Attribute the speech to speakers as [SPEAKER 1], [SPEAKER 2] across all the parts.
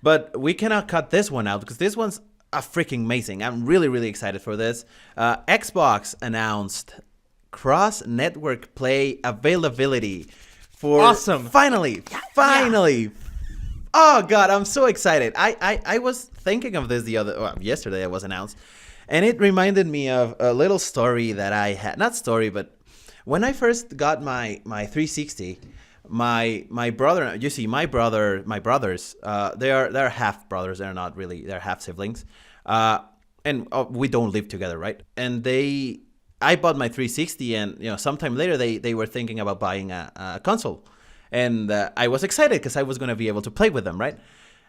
[SPEAKER 1] But we cannot cut this one out because this one's freaking amazing. I'm really, really excited for this. Xbox announced cross-network play availability for
[SPEAKER 2] awesome.
[SPEAKER 1] Finally. Oh God, I'm so excited. I was thinking of this yesterday. It was announced, and it reminded me of a little story that I had. Not story, but when I first got my 360, my brother. You see, my brothers. They're half brothers. They're half siblings, and we don't live together, right? And I bought my 360, and sometime later they were thinking about buying a console. And I was excited because I was going to be able to play with them, right?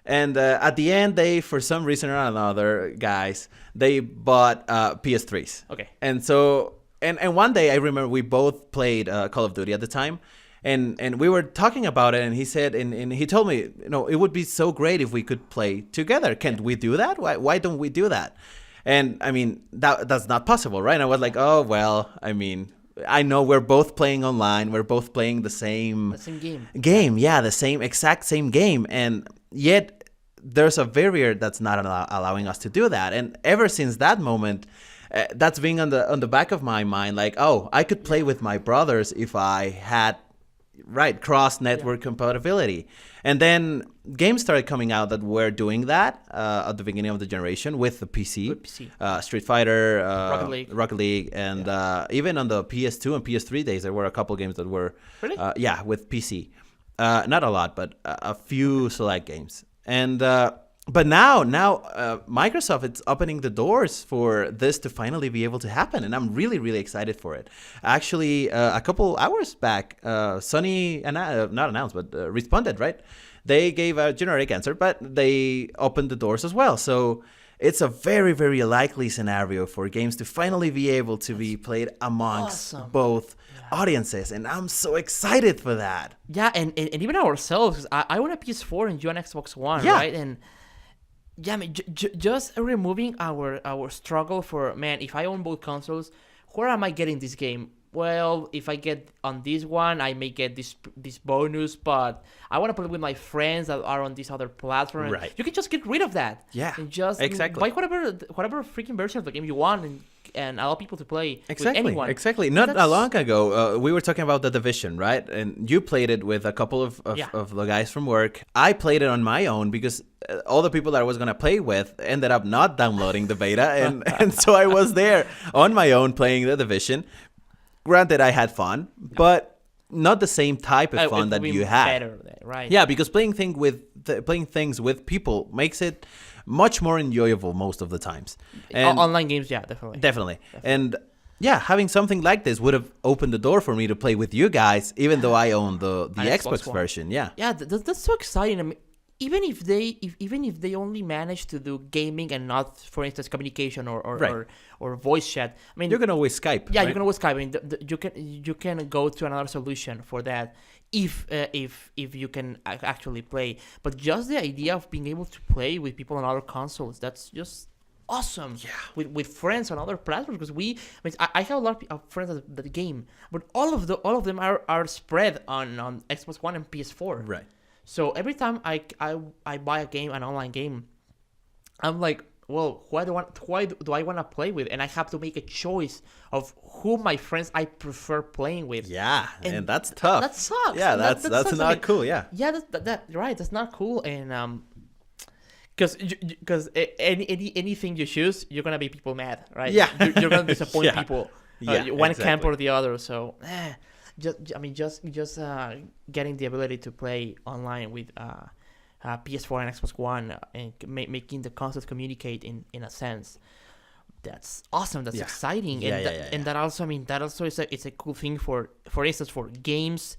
[SPEAKER 1] And at the end, they, for some reason or another, guys, they bought PS3s.
[SPEAKER 2] Okay.
[SPEAKER 1] And so, and one day I remember we both played Call of Duty at the time, and we were talking about it, and he said, and he told me, it would be so great if we could play together. Can't we do that? Why don't we do that? And I mean, that's not possible, right? And I was like, oh well, I mean, I know we're both playing online. We're both playing the same game. Yeah, the exact same game. And yet there's a barrier that's not allowing us to do that. And ever since that moment, that's been on the back of my mind. Like, oh, I could play with my brothers if I had cross-network compatibility. And then games started coming out that were doing that at the beginning of the generation with the PC. Street Fighter, Rocket League, and even on the PS2 and PS3 days, there were a couple games that were with PC. Not a lot, but a few select games. And but now Microsoft is opening the doors for this to finally be able to happen, and I'm really, really excited for it. Actually, a couple hours back, Sony not announced, but responded, right? They gave a generic answer, but they opened the doors as well. So it's a very, very likely scenario for games to finally be able to be played amongst both audiences, and I'm so excited for that.
[SPEAKER 2] Yeah, and even ourselves. I want a PS4 and you an Xbox One, right? And yeah, I mean, just removing our struggle for, man, if I own both consoles, where am I getting this game? Well, if I get on this one, I may get this bonus, but I want to play with my friends that are on this other platform.
[SPEAKER 1] Right.
[SPEAKER 2] You can just get rid of that.
[SPEAKER 1] Yeah,
[SPEAKER 2] and just buy whatever freaking version of the game you want and allow people to play with anyone.
[SPEAKER 1] Exactly. Not long ago, we were talking about The Division, right? And you played it with a couple of the guys from work. I played it on my own because all the people that I was going to play with ended up not downloading the beta. And so I was there on my own playing The Division. Granted, I had fun, but not the same type of fun that you had.
[SPEAKER 2] Better, right?
[SPEAKER 1] Yeah, because playing things with people makes it much more enjoyable most of the times. And
[SPEAKER 2] online games, yeah, definitely. And
[SPEAKER 1] yeah, having something like this would have opened the door for me to play with you guys, even though I own the Xbox version. Yeah,
[SPEAKER 2] that's so exciting. I mean, even if they only manage to do gaming and not, for instance, communication or voice chat, I mean,
[SPEAKER 1] you can always Skype.
[SPEAKER 2] Yeah,
[SPEAKER 1] right?
[SPEAKER 2] you can always Skype. I mean, you can go to another solution for that if you can actually play. But just the idea of being able to play with people on other consoles, that's just awesome.
[SPEAKER 1] Yeah.
[SPEAKER 2] With friends on other platforms, because I have a lot of friends that game, but all of them are spread on Xbox One and PS4.
[SPEAKER 1] Right.
[SPEAKER 2] So every time I buy an online game, I'm like, well, why do I want to play with? And I have to make a choice of who my friends I prefer playing with.
[SPEAKER 1] Yeah, and that's tough.
[SPEAKER 2] That sucks.
[SPEAKER 1] Yeah, that's
[SPEAKER 2] sucks.
[SPEAKER 1] not cool. Yeah.
[SPEAKER 2] Yeah, that right. That's not cool. And because anything you choose, you're gonna make people mad, right?
[SPEAKER 1] Yeah,
[SPEAKER 2] you're gonna disappoint people. One camp or the other. So. Just getting the ability to play online with PS4 and Xbox One and making the consoles communicate in a sense, that's awesome. That's exciting. And that also, it's a cool thing for instance, for games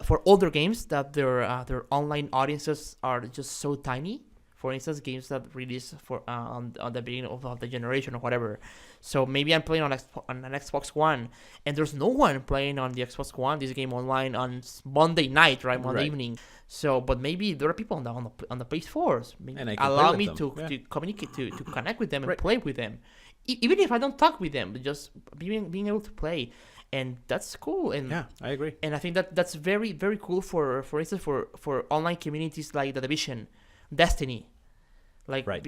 [SPEAKER 2] for older games that their online audiences are just so tiny. For instance, games that release on the beginning of the generation or whatever. So maybe I'm playing on an Xbox One, and there's no one playing on the Xbox One this game online on Monday night, right? Monday evening. So, but maybe there are people on the PS4s. Maybe allow me to communicate, to connect with them and play with them, even if I don't talk with them, but just being able to play. And that's cool. And
[SPEAKER 1] yeah, I agree.
[SPEAKER 2] And I think that's very, very cool for instance, for online communities like The Division, Destiny, like
[SPEAKER 1] Right.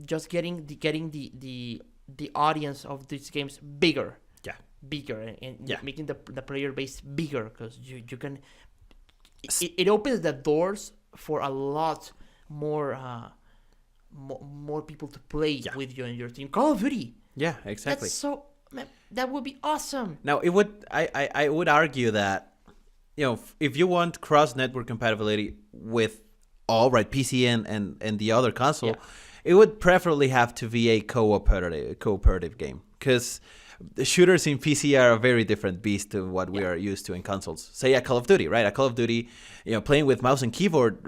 [SPEAKER 2] just getting the audience of these games bigger.
[SPEAKER 1] Yeah.
[SPEAKER 2] Bigger and
[SPEAKER 1] Yeah.
[SPEAKER 2] making the player base bigger, because you can it opens the doors for a lot more more people to play with you and your team. Call of Duty.
[SPEAKER 1] Yeah, exactly.
[SPEAKER 2] That's so, man, that would be awesome.
[SPEAKER 1] Now, it would I would argue that, if you want cross network compatibility with all right PC and the other console, it would preferably have to be a cooperative game, because the shooters in PC are a very different beast to what we are used to in consoles. Say a Call of Duty, right? A Call of Duty, playing with mouse and keyboard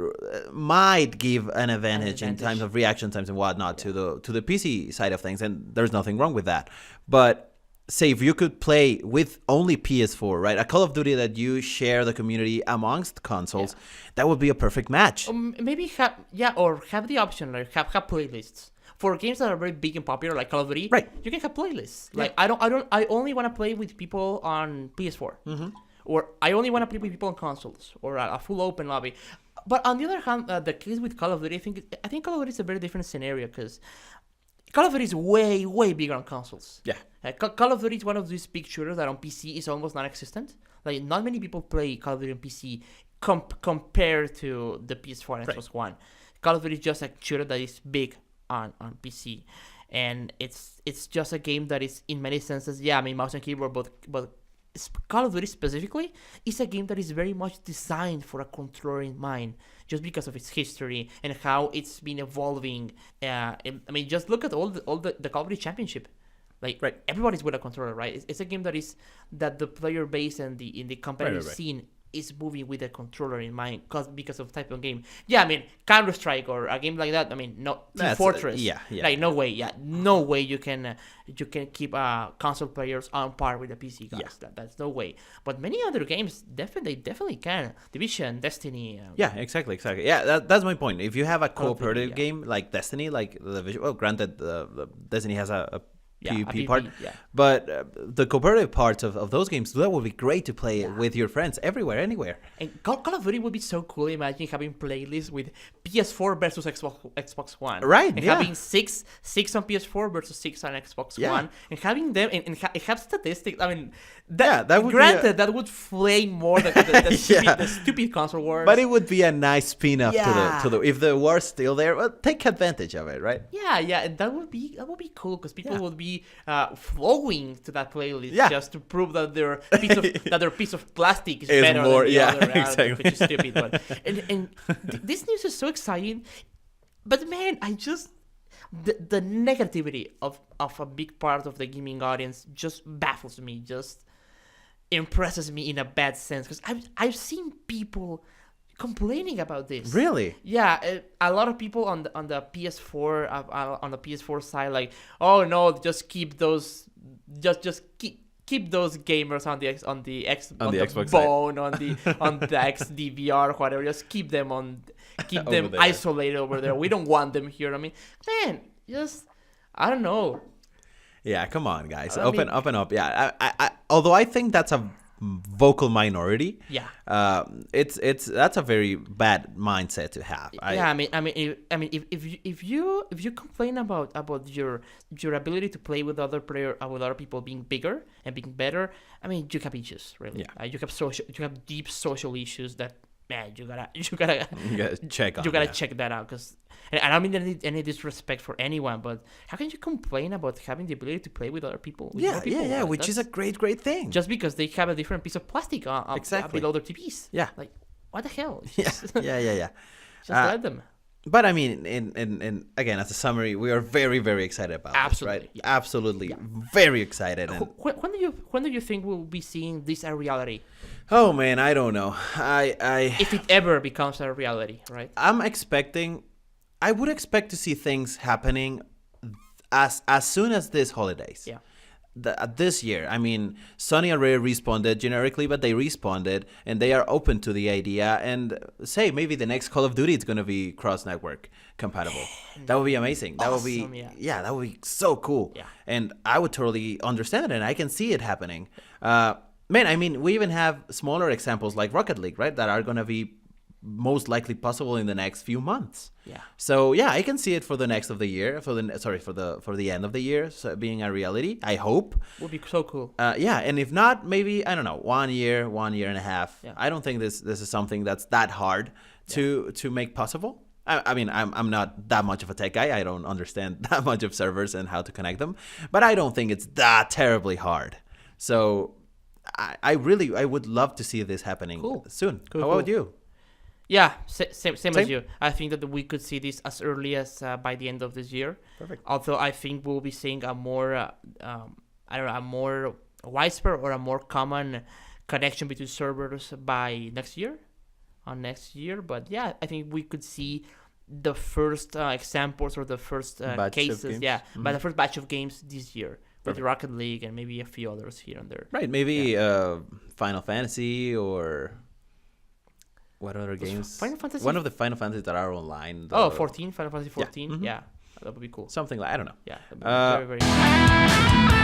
[SPEAKER 1] might give an advantage in terms of reaction times and whatnot to the PC side of things, and there's nothing wrong with that. But say if you could play with only PS4, right? A Call of Duty that you share the community amongst consoles, that would be a perfect match.
[SPEAKER 2] Maybe have the option, like have playlists. For games that are very big and popular, like Call of Duty,
[SPEAKER 1] right?
[SPEAKER 2] You can have playlists. Like I only want to play with people on PS4, or I only want to play with people on consoles, or a full open lobby. But on the other hand, the case with Call of Duty, I think Call of Duty is a very different scenario, because Call of Duty is way bigger on consoles.
[SPEAKER 1] Yeah,
[SPEAKER 2] Call of Duty is one of these big shooters that on PC is almost non-existent. Like, not many people play Call of Duty on PC compared to the PS4 and Xbox One. Call of Duty is just a shooter that is big on PC, and it's just a game that is, in many senses, mouse and keyboard, but Call of Duty specifically is a game that is very much designed for a controller in mind, just because of its history and how it's been evolving. Just look at all the Call of Duty Championship. Like, everybody's with a controller, right? It's a game that the player base and the competitive scene is moving with a controller in mind, because of type of game. Counter-Strike or a game like that. No, Team Fortress. Like, no way you can keep console players on par with the PC guys. That's no way. But many other games definitely can. Division, Destiny.
[SPEAKER 1] Exactly. Yeah, that's my point. If you have a cooperative game like Destiny, like the Division, well, granted, the Destiny has a PvP part, but the cooperative parts of those games, that would be great to play with your friends everywhere, anywhere.
[SPEAKER 2] And Call of Duty would be so cool. Imagine having playlists with PS4 versus Xbox One,
[SPEAKER 1] right?
[SPEAKER 2] And having six on PS4 versus 6 on Xbox One, and having them and have statistics. That would that would flame more the stupid console wars.
[SPEAKER 1] But it would be a nice spin-off to the if the war's still there. Well, take advantage of it, right?
[SPEAKER 2] That would be cool, because people would be flowing to that playlist just to prove that their piece of plastic is better than the other.
[SPEAKER 1] Exactly.
[SPEAKER 2] Which is stupid. But this news is so exciting. But man, the negativity of a big part of the gaming audience just baffles me, just impresses me in a bad sense, because I've seen people complaining about this.
[SPEAKER 1] Really?
[SPEAKER 2] Yeah, a lot of people on the PS4 side, like, oh no, just keep those, just keep those gamers on the Xbox bone, on the XDVR, whatever. Just keep them isolated over there. We don't want them here. Man, I don't know.
[SPEAKER 1] Yeah, come on, guys, open up. Yeah, I although I think that's a vocal minority. That's a very bad mindset to have. If
[SPEAKER 2] you complain about your ability to play with other people being bigger and being better, you have issues, really. You have deep social issues that, man, you gotta check that out, because. And I don't mean any disrespect for anyone, but how can you complain about having the ability to play with other people?
[SPEAKER 1] Which is a great thing.
[SPEAKER 2] Just because they have a different piece of plastic below their TVs. Yeah. Like, what the hell?
[SPEAKER 1] Just
[SPEAKER 2] let them.
[SPEAKER 1] But in again, as a summary, we are very, very excited about this, right? Yeah. Absolutely, very excited. And
[SPEAKER 2] when do you think we'll be seeing this a reality?
[SPEAKER 1] Oh man, I don't know.
[SPEAKER 2] If it ever becomes a reality, right?
[SPEAKER 1] I would expect to see things happening as soon as this holidays.
[SPEAKER 2] Yeah.
[SPEAKER 1] This year. Sony already responded generically, but they responded, and they are open to the idea. And say maybe the next Call of Duty is going to be cross-network compatible. That would be amazing. That would be that would be so cool. Yeah. And I would totally understand it, and I can see it happening. We even have smaller examples like Rocket League, right? That are going to be most likely possible in the next few months.
[SPEAKER 2] Yeah.
[SPEAKER 1] So yeah, I can see it for the next of the year, for the end of the year, so being a reality. I hope.
[SPEAKER 2] Would be so cool.
[SPEAKER 1] Yeah, and if not, maybe I don't know, 1 year and a half.
[SPEAKER 2] Yeah.
[SPEAKER 1] I don't think this is something that's that hard to make possible. I mean, I'm not that much of a tech guy. I don't understand that much of servers and how to connect them, but I don't think it's that terribly hard. So I would love to see this happening soon. How about you?
[SPEAKER 2] Yeah, same as you. I think that we could see this as early as by the end of this year.
[SPEAKER 1] Perfect.
[SPEAKER 2] Although I think we'll be seeing a more, a more widespread or a more common connection between servers by next year. But yeah, I think we could see the first examples or the first cases. Yeah, by the first batch of games this year. With Rocket League and maybe a few others here and there.
[SPEAKER 1] Right, maybe Final Fantasy or what other games?
[SPEAKER 2] Final Fantasy?
[SPEAKER 1] One of the Final Fantasies that are online.
[SPEAKER 2] 14, Final Fantasy 14.
[SPEAKER 1] Yeah,
[SPEAKER 2] Yeah, that would be cool.
[SPEAKER 1] Something like, I don't know.
[SPEAKER 2] Yeah, that would be very, very cool.